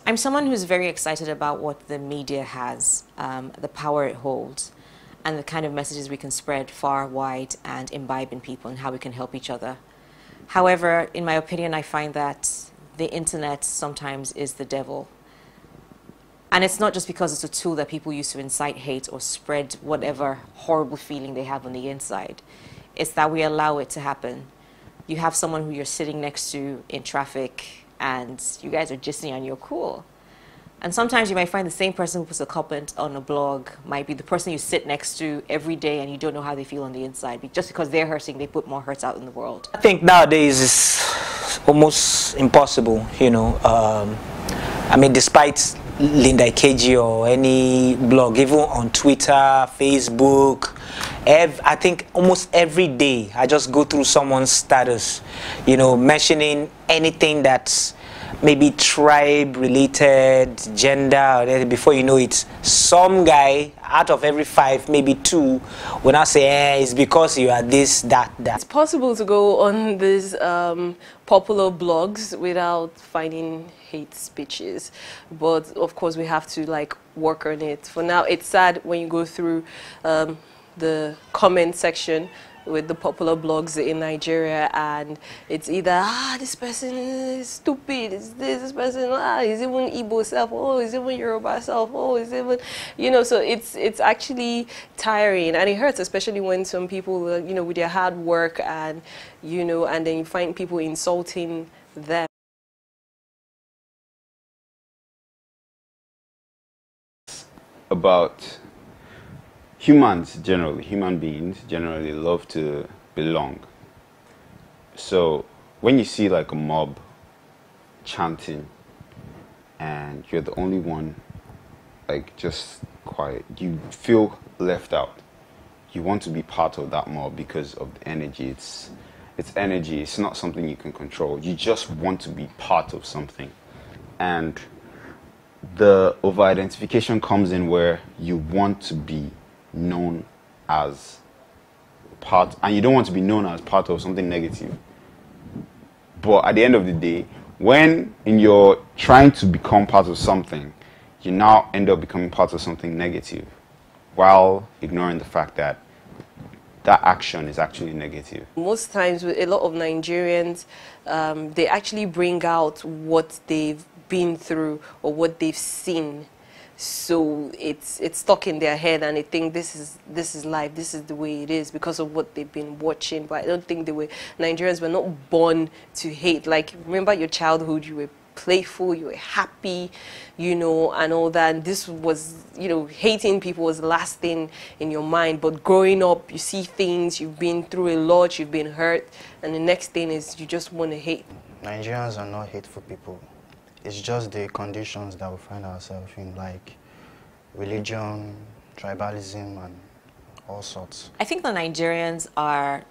I'm someone who's very excited about what the media has, the power it holds, and the kind of messages we can spread far, wide, and imbibe in people, and how we can help each other. However, in my opinion, I find that the internet sometimes is the devil. And it's not just because it's a tool that people use to incite hate or spread whatever horrible feeling they have on the inside. It's that we allow it to happen. You have someone who you're sitting next to in traffic, and you guys are gisting and you're cool. And sometimes you might find the same person who puts a comment on a blog might be the person you sit next to every day, and you don't know how they feel on the inside. Just because they're hurting, they put more hurts out in the world. I think nowadays it's almost impossible, you know. I mean, despite Linda Ikeji or any blog, even on Twitter, Facebook, I think almost every day I just go through someone's status, you know, mentioning anything that's maybe tribe related, gender, or before you know it, some guy out of every 5, maybe 2 will now say, it's because you are this, that. It's possible to go on these popular blogs without finding hate speeches, but of course we have to like work on it. For now, it's sad when you go through the comment section with the popular blogs in Nigeria, and it's either this person is stupid, it's this person is even Igbo self, is even Yoruba self, is even, you know, so it's actually tiring, and it hurts, especially when some people, you know, with their hard work, and you know, and then you find people insulting them. About human beings generally love to belong. So when you see like a mob chanting and you're the only one like just quiet, you feel left out. You want to be part of that mob because of the energy. It's energy. It's not something you can control. You just want to be part of something. And the over-identification comes in where you want to be known as part, and you don't want to be known as part of something negative. But at the end of the day, when you're trying to become part of something, you now end up becoming part of something negative, while ignoring the fact that that action is actually negative. Most times with a lot of Nigerians, they actually bring out what they've been through or what they've seen. So it's stuck in their head, and they think this is life, this is the way it is because of what they've been watching. But I don't think Nigerians were not born to hate. Like, remember your childhood, you were playful, you were happy, you know, and all that. And this was, you know, hating people was the last thing in your mind. But growing up, you see things, you've been through a lot, you've been hurt, and the next thing is you just want to hate. Nigerians are not hateful people. It's just the conditions that we find ourselves in, like religion, tribalism, and all sorts. I think the Nigerians are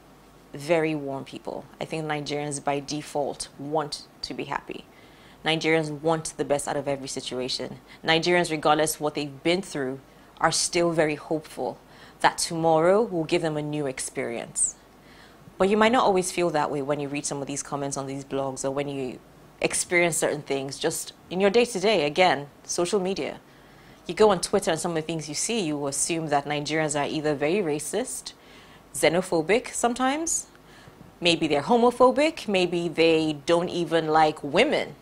very warm people. I think Nigerians by default want to be happy. Nigerians want the best out of every situation. Nigerians, regardless of what they've been through, are still very hopeful that tomorrow will give them a new experience. But you might not always feel that way when you read some of these comments on these blogs, or when you experience certain things just in your day-to-day. Again, social media. You go on Twitter and some of the things you see, you assume that Nigerians are either very racist, xenophobic sometimes, maybe they're homophobic, maybe they don't even like women.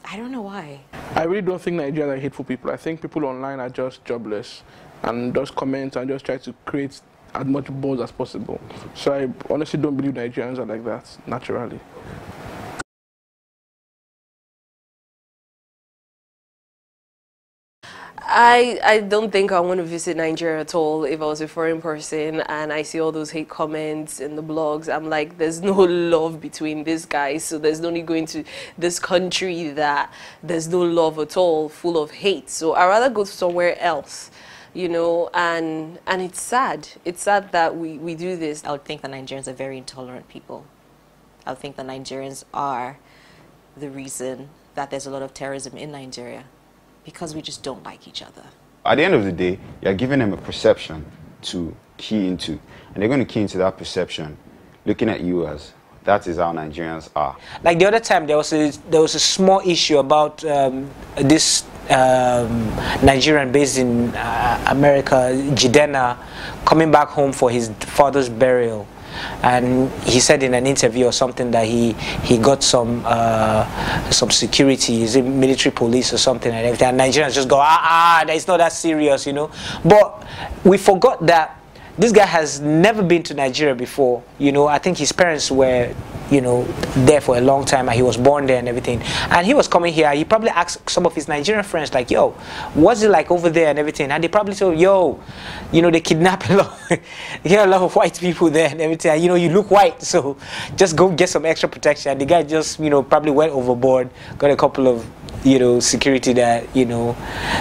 I don't know why. I really don't think Nigerians are hateful people. I think people online are just jobless and just comment and just try to create as much buzz as possible. So I honestly don't believe Nigerians are like that naturally. I don't think I want to visit Nigeria at all. If I was a foreign person and I see all those hate comments in the blogs, I'm like, there's no love between these guys, so there's no need going to this country that there's no love at all, full of hate. So I'd rather go somewhere else, you know, and it's sad. It's sad that we do this. I would think the Nigerians are very intolerant people. I would think the Nigerians are the reason that there's a lot of terrorism in Nigeria, because we just don't like each other. At the end of the day, you're giving them a perception to key into, and they're going to key into that perception, looking at you as that is how Nigerians are. Like the other time, there was a small issue about this Nigerian based in America, Jidena, coming back home for his father's burial, and he said in an interview or something that he got some security, is it military police or something and everything, and Nigerians just go, it's not that serious, you know. But we forgot that this guy has never been to Nigeria before, you know. I think his parents were, you know, there for a long time, and he was born there and everything. And he was coming here. He probably asked some of his Nigerian friends, like, yo, what's it like over there and everything? And they probably told, yo, you know, they kidnap a lot, a lot of white people there and everything. And, you know, you look white, so just go get some extra protection. And the guy just, you know, probably went overboard, got a couple of, you know, security that, you know,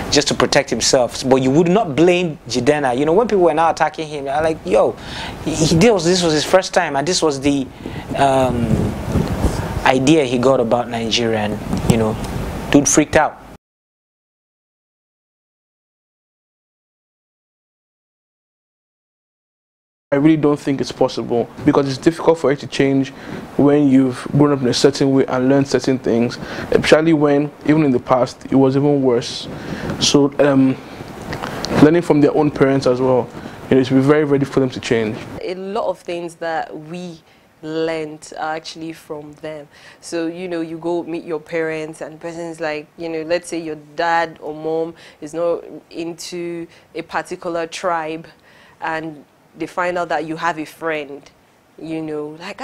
just to protect himself. But you would not blame Jidena. You know, when people were now attacking him, I'm like, yo, this was his first time, and this was the idea he got about Nigeria, and, you know, dude freaked out. I really don't think it's possible, because it's difficult for it to change when you've grown up in a certain way and learned certain things, especially when, even in the past, it was even worse. So learning from their own parents as well, you know, it should be very, very difficult for them to change. A lot of things that we learned are actually from them. So, you know, you go meet your parents, and the person's like, you know, let's say your dad or mom is not into a particular tribe, and they find out that you have a friend, you know, like,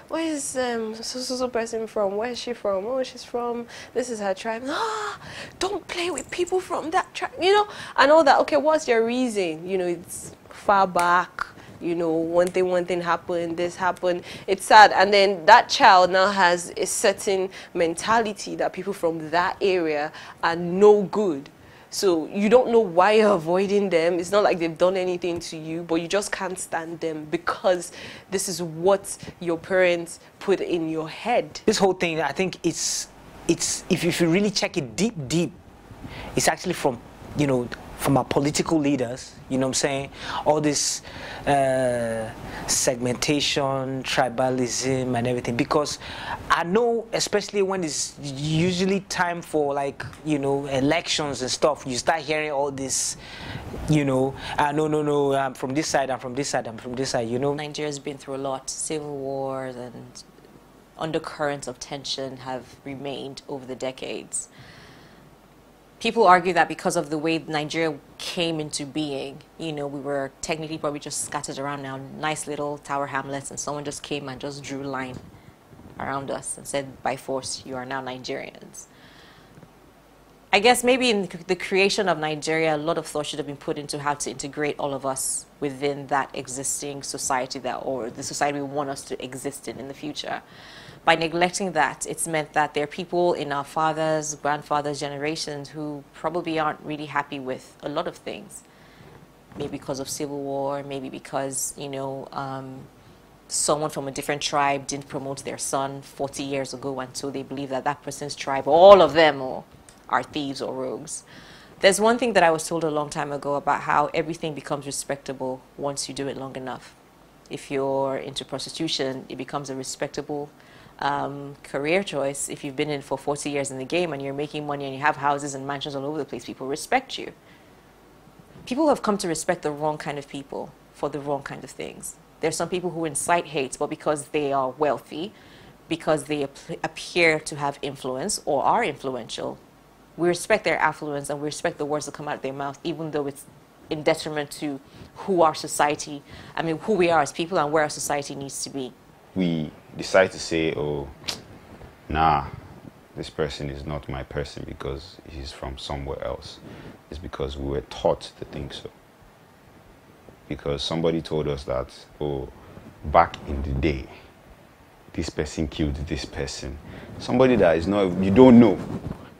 where is so person from? Where is she from? Oh, she's from, this is her tribe. Don't play with people from that tribe, you know, and all that. Okay, what's your reason? You know, it's far back, you know, one thing happened, this happened. It's sad. And then that child now has a certain mentality that people from that area are no good. So you don't know why you're avoiding them. It's not like they've done anything to you, but you just can't stand them because this is what your parents put in your head. This whole thing, I think it's if you really check it deep, it's actually from, you know, from our political leaders, you know what I'm saying? All this segmentation, tribalism and everything. Because I know, especially when it's usually time for, like, you know, elections and stuff, you start hearing all this, you know, no, I'm from this side, I'm from this side, I'm from this side, you know. Nigeria's been through a lot. Civil wars and undercurrents of tension have remained over the decades. People argue that because of the way Nigeria came into being, you know, we were technically probably just scattered around now, nice little tower hamlets, and someone just came and just drew a line around us and said, by force, you are now Nigerians. I guess maybe in the creation of Nigeria, a lot of thought should have been put into how to integrate all of us within that existing society or the society we want us to exist in the future. By neglecting that, it's meant that there are people in our fathers, grandfathers' generations who probably aren't really happy with a lot of things. Maybe because of civil war, maybe because, you know, someone from a different tribe didn't promote their son 40 years ago, and so they believe that that person's tribe, all of them, are thieves or rogues. There's one thing that I was told a long time ago about how everything becomes respectable once you do it long enough. If you're into prostitution, it becomes a respectable career choice. If you've been in for 40 years in the game and you're making money and you have houses and mansions all over the place, people respect you. People have come to respect the wrong kind of people for the wrong kind of things. There's some people who incite hate, but because they are wealthy, because they appear to have influence or are influential, we respect their affluence and we respect the words that come out of their mouth, even though it's in detriment to who our society, who we are as people and where our society needs to be. We decide to say, oh, nah, this person is not my person because he's from somewhere else. It's because we were taught to think so. Because somebody told us that, oh, back in the day, this person killed this person. Somebody that is not, you don't know,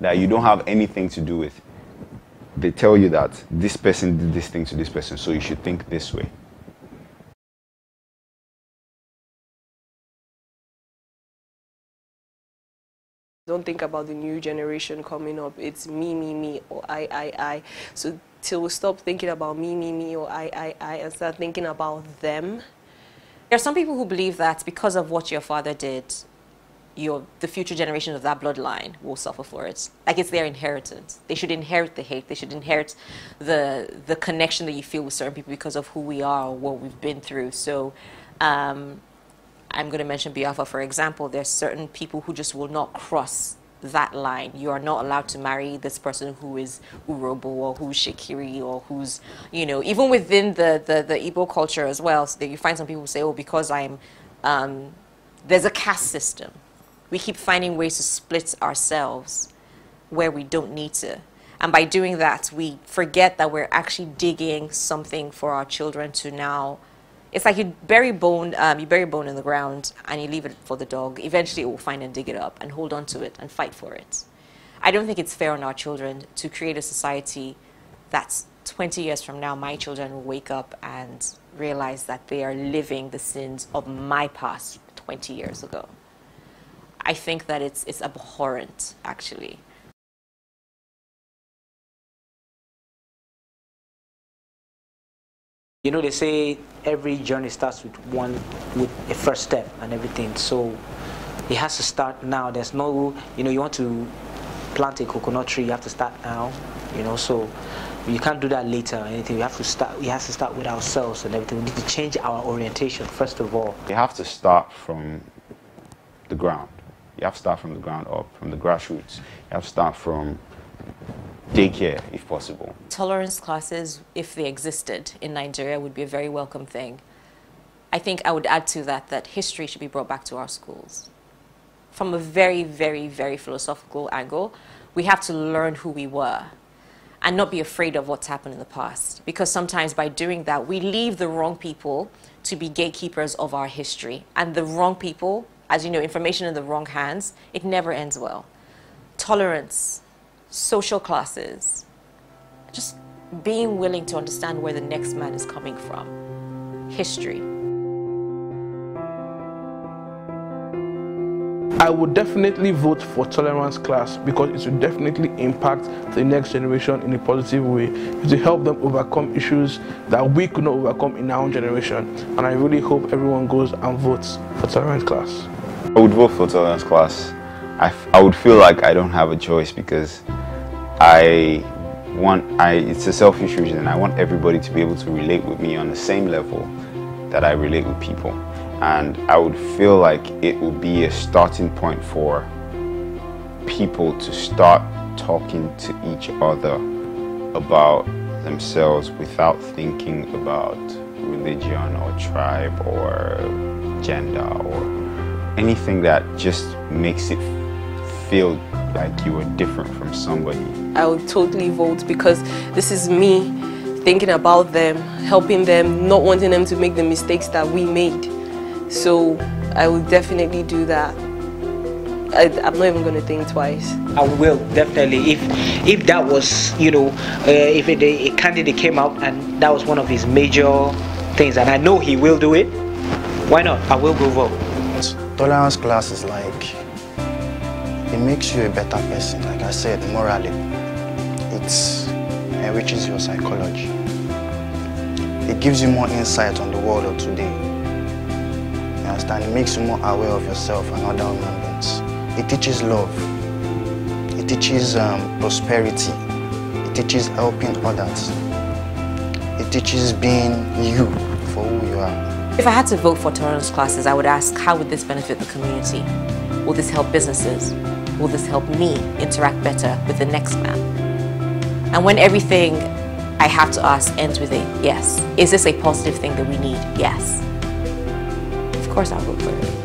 that you don't have anything to do with. They tell you that this person did this thing to this person, so you should think this way. Don't think about the new generation coming up. It's me, or I. So till we stop thinking about me, or I, and start thinking about them, There are some people who believe that because of what your father did, the future generation of that bloodline will suffer for it. Like it's their inheritance. They should inherit the hate. They should inherit the connection that you feel with certain people because of who we are or what we've been through. So I'm going to mention Biafra, for example. There's certain people who just will not cross that line. You are not allowed to marry this person who is Urobo or who's Shekiri or who's, you know, even within the Igbo culture as well. So that you find some people who say, oh, because I'm, there's a caste system. We keep finding ways to split ourselves where we don't need to. And by doing that, we forget that we're actually digging something for our children to now. It's like you bury bone in the ground and you leave it for the dog. Eventually it will find and dig it up and hold on to it and fight for it. I don't think it's fair on our children to create a society that's 20 years from now, my children will wake up and realize that they are living the sins of my past 20 years ago. I think that it's abhorrent, actually. You know, they say every journey starts with a first step and everything. So it has to start now. There's no, you know, you want to plant a coconut tree, you have to start now. You know, so you can't do that later or anything. We have to start. We have to start with ourselves and everything. We need to change our orientation first of all. You have to start from the ground. You have to start from the ground up, from the grassroots. You have to start from daycare, if possible. Tolerance classes, if they existed in Nigeria, would be a very welcome thing. I think I would add to that history should be brought back to our schools. From a very, very, very philosophical angle, we have to learn who we were and not be afraid of what's happened in the past. Because sometimes by doing that, we leave the wrong people to be gatekeepers of our history. And the wrong people, as you know, information in the wrong hands, it never ends well. Tolerance, social classes, just being willing to understand where the next man is coming from. History. I would definitely vote for tolerance class because it will definitely impact the next generation in a positive way. It will help them overcome issues that we could not overcome in our own generation. And I really hope everyone goes and votes for tolerance class. I would vote for tolerance class. I would feel like I don't have a choice because it's a selfish reason. I want everybody to be able to relate with me on the same level that I relate with people. And I would feel like it would be a starting point for people to start talking to each other about themselves without thinking about religion or tribe or gender or anything that just makes it feel like you are different from somebody. I would totally vote because this is me thinking about them, helping them, not wanting them to make the mistakes that we made. So I will definitely do that. I'm not even going to think twice. I will definitely. If that was, you know, if a candidate came out and that was one of his major things, and I know he will do it, why not? I will go vote. Tolerance class is like, it makes you a better person. Like I said, morally, it enriches your psychology. It gives you more insight on the world of today. You understand? It makes you more aware of yourself and other human beings. It teaches love. It teaches prosperity. It teaches helping others. It teaches being you for who you are. If I had to vote for tolerance classes, I would ask, how would this benefit the community? Will this help businesses? Will this help me interact better with the next man? And when everything I have to ask ends with a yes, is this a positive thing that we need? Yes. Of course I'll vote for it.